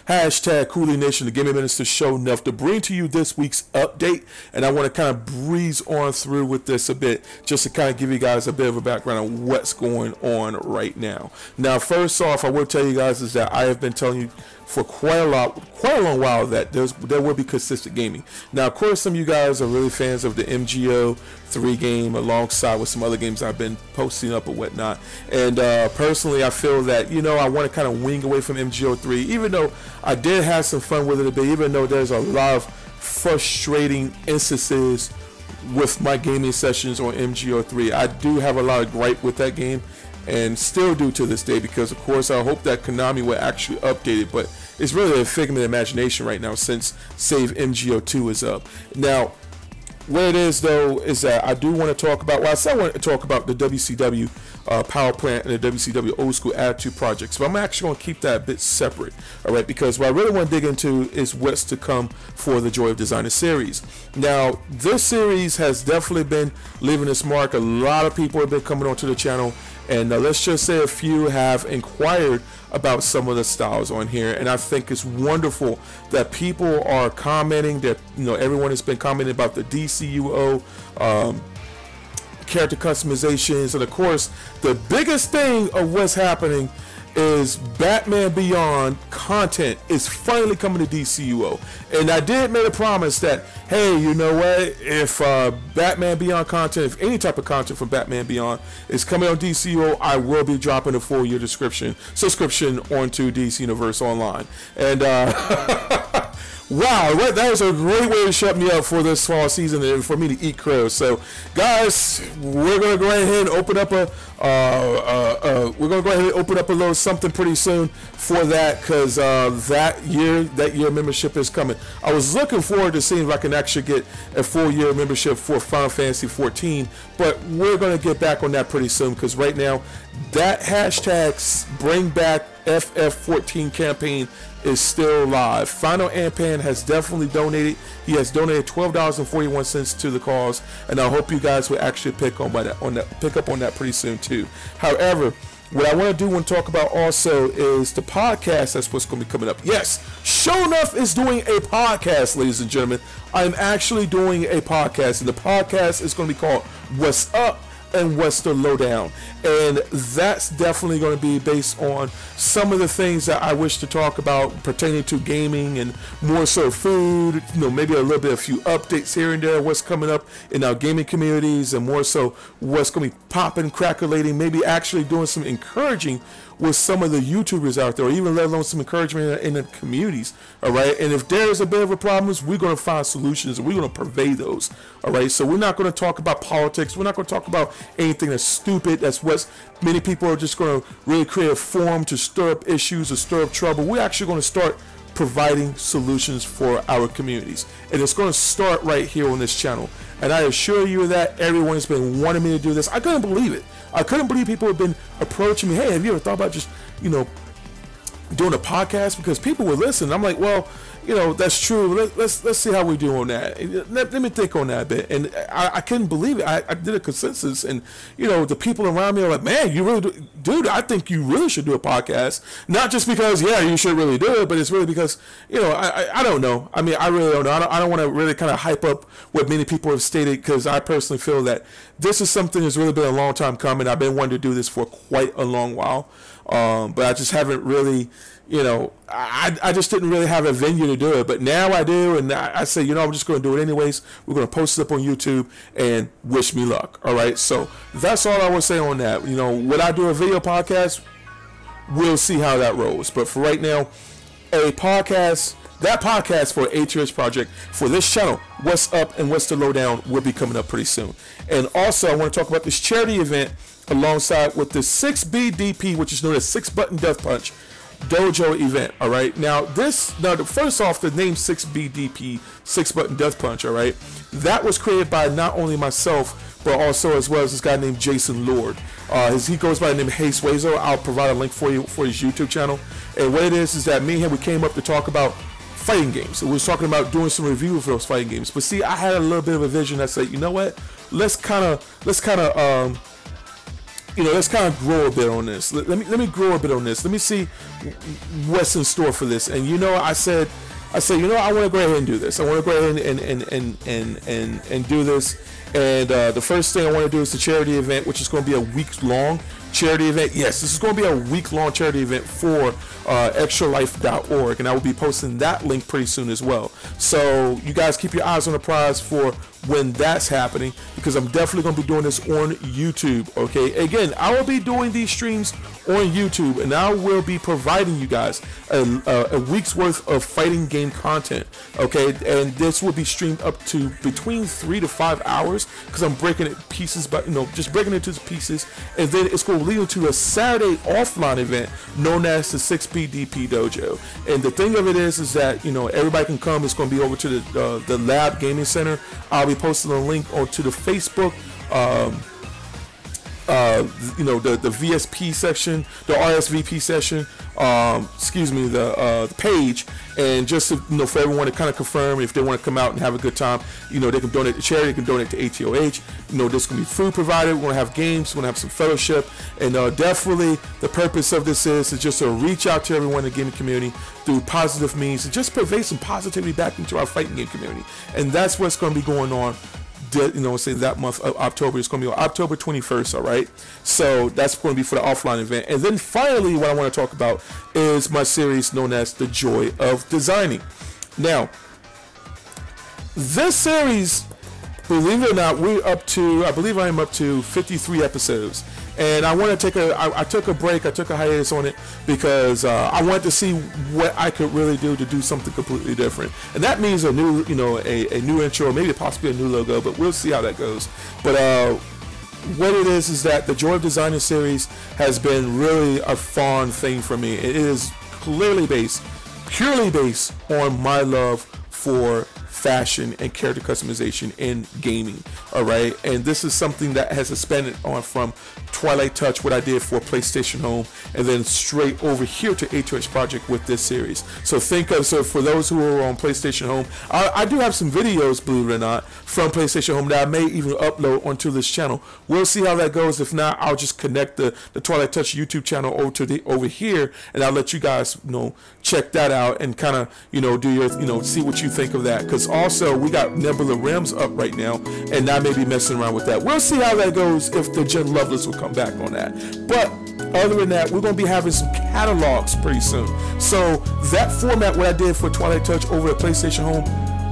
Hashtag Coolie Nation, the Gaming Minister Sho'Nuff, to bring to you this week's update. And I want to kind of breeze on through with this a bit, just to kind of give you guys a bit of a background on what's going on right now. Now, first off, I will tell you guys is that I have been telling you for quite a long while that there will be consistent gaming. Now, of course, some of you guys are really fans of the MGO 3 game alongside with some other games I've been posting up and whatnot. And personally, I feel that, you know, I want to kind of wing away from MGO 3, even though I did have some fun with it a bit, even though there's a lot of frustrating instances with my gaming sessions on MGO 3. I do have a lot of gripe with that game, and still do to this day, because of course I hope that Konami will actually update it, but it's really a figment of imagination right now since Save MGO 2 is up. Now, what it is though is that I do want to talk about, well, I still want to talk about the WCW Power Plant and the WCW Old School Attitude projects, but I'm actually going to keep that a bit separate, all right, because what I really want to dig into is what's to come for the Joy of Designer series. Now, this series has definitely been leaving its mark. A lot of people have been coming onto the channel, and let's just say a few have inquired about some of the styles on here, and I think it's wonderful that people are commenting, that, you know, everyone has been commenting about the DCUO character customizations, and of course the biggest thing of what's happening is Batman Beyond content is finally coming to DCUO. And I did make a promise that, hey, you know what, if Batman Beyond content, if any type of content from Batman Beyond is coming on DCUO, I will be dropping a full year subscription onto DC Universe Online. And wow, that was a great way to shut me up for this fall season and for me to eat crow. So, guys, we're gonna go ahead and open up a little something pretty soon for that, because that year membership is coming. I was looking forward to seeing if I can actually get a full year membership for Final Fantasy 14, but we're gonna get back on that pretty soon, because right now that hashtag Bring Back FF14 campaign is still live. Final Ampan has definitely donated. He has donated $12.41 to the cause, and I hope you guys will actually pick up on that pretty soon too. However, what I want to do and talk about also is the podcast. That's what's going to be coming up. Yes, Sho'Nuff is doing a podcast, ladies and gentlemen. I'm actually doing a podcast, and the podcast is going to be called What's Up and What's the Lowdown, and that's definitely going to be based on some of the things that I wish to talk about pertaining to gaming, and more so food, you know, maybe a little bit, a few updates here and there, what's coming up in our gaming communities, and more so what's going to be popping, crackulating, maybe actually doing some encouraging with some of the YouTubers out there, or even let alone some encouragement in the communities, all right? And if there's a bit of a problem, we're going to find solutions, and we're going to purvey those, all right? So we're not going to talk about politics. We're not going to talk about anything that's stupid. That's what many people are just going to really create a forum to stir up issues or stir up trouble. We're actually going to start providing solutions for our communities, and it's going to start right here on this channel. And I assure you that everyone has been wanting me to do this. I couldn't believe it. I couldn't believe people have been approaching me. Hey, have you ever thought about just, you know, doing a podcast? Because people would listen. I'm like, well, you know, that's true. Let's see how we do on that. Let me think on that a bit. And I couldn't believe it. I did a consensus, and, you know, the people around me are like, man, you really do, dude, I think you really should do a podcast. Not just because, yeah, you should really do it, but it's really because, you know, I don't know. I mean, I really don't know. I don't want to really kind of hype up what many people have stated, because I personally feel that this is something that's really been a long time coming. I've been wanting to do this for quite a long while, but I just haven't really, you know, I just didn't really have a venue to do it, but now I do, and I say, you know, I'm just going to do it anyways. We're going to post it up on YouTube, and wish me luck, all right? So that's all I would say on that. You know, would I do a video podcast? We'll see how that rolls, but for right now, a podcast, that podcast for HRH project for this channel, What's Up and What's the Lowdown, will be coming up pretty soon. And also, I want to talk about this charity event alongside with the 6BDP, which is known as 6 Button Death Punch. dojo event. All right. Now first off, the name 6BDP, 6 Button Death Punch. All right. That was created by not only myself, but also as well as this guy named Jason Lord. He goes by the name Haze Wazo. I'll provide a link for you for his YouTube channel. And what it is that me and him, we came up to talk about fighting games. We was talking about doing some review for those fighting games. But see, I had a little bit of a vision that said, you know what? Let's kind of grow a bit on this. Let me grow a bit on this. Let me see what's in store for this. And I said, you know, I want to go ahead and do this. I want to go ahead and do this. And the first thing I want to do is the charity event, which is going to be a week-long charity event. Yes, this is going to be a week-long charity event for extralife.org, and I will be posting that link pretty soon as well. So you guys keep your eyes on the prize for when that's happening, because I'm definitely going to be doing this on YouTube. Okay, again, I will be doing these streams on YouTube, and I will be providing you guys a week's worth of fighting game content. Okay, and this will be streamed up to between 3 to 5 hours, because I'm breaking it pieces, but just breaking it into pieces, and then it's going to lead into a Saturday offline event known as the 6BDP Dojo. And the thing of it is that everybody can come. It's going to be over to the Lab Gaming Center. I'll be posting a link onto the Facebook, the VSP section, the RSVP section, the page, and just for everyone to kind of confirm if they want to come out and have a good time. They can donate to charity, they can donate to ATOH. There's going to be food provided. We're going to have games, we're going to have some fellowship, and definitely the purpose of this is just to reach out to everyone in the gaming community through positive means and just pervade some positivity back into our fighting game community. And that's what's going to be going on. Say that month of October. It's going to be on October 21st. All right, so that's going to be for the offline event. And then finally, what I want to talk about is my series known as The Joy of Designing. Now, this series, believe it or not, I believe I am up to 53 episodes. And I want to I took a break, I took a hiatus on it because I wanted to see what I could really do to do something completely different. And that means a new, a new intro, maybe possibly a new logo, but we'll see how that goes. But what it is that the Joy of Designing series has been really a fun thing for me. It is purely based on my love for fashion and character customization in gaming. All right, and this is something that has expanded on from Twilight Touch, what I did for PlayStation Home, and then straight over here to A2H Project with this series. So for those who are on PlayStation Home, I do have some videos, believe it or not, from PlayStation Home that I may even upload onto this channel. We'll see how that goes. If not, I'll just connect the Twilight Touch YouTube channel over here, and I'll let you guys check that out and kind of do your see what you think of that. Because also we got Nebula Rims up right now, and I may be messing around with that. We'll see how that goes if the Jen Lovelace will come back on that. But other than that, we're going to be having some catalogs pretty soon. So that format, what I did for Twilight Touch over at PlayStation Home,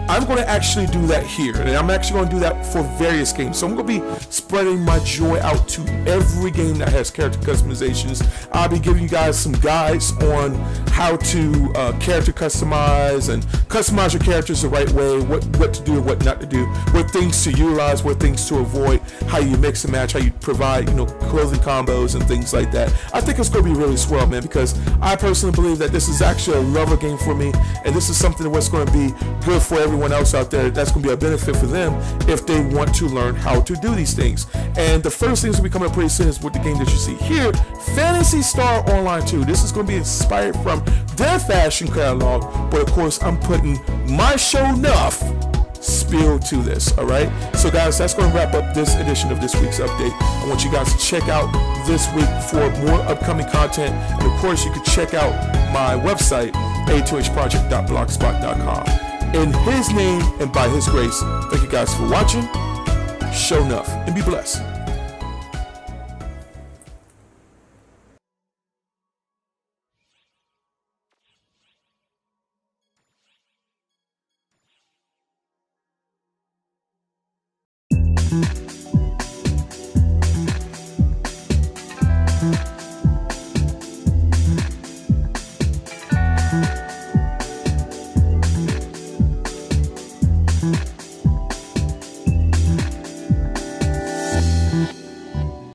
I'm going to actually do that here, and I'm actually going to do that for various games. So I'm going to be spreading my joy out to every game that has character customizations. I'll be giving you guys some guides on how to character customize and customize your characters the right way, what to do and what not to do, what things to utilize, what things to avoid, how you mix and match, how you provide clothing combos and things like that. I think it's going to be really swell, man, because I personally believe that this is actually a lover game for me, and this is something that's going to be good for everyone else out there. That's going to be a benefit for them if they want to learn how to do these things. And the first thing that's going to be coming up pretty soon is with the game that you see here, Phantasy Star Online 2. This is going to be inspired from their fashion catalog, but of course I'm putting my Sho'Nuff spill to this. All right, so guys, that's going to wrap up this edition of this week's update. I want you guys to check out this week for more upcoming content, and of course you can check out my website, a2hproject.blogspot.com. In his name and by his grace, thank you guys for watching. Sho'Nuff, and be blessed.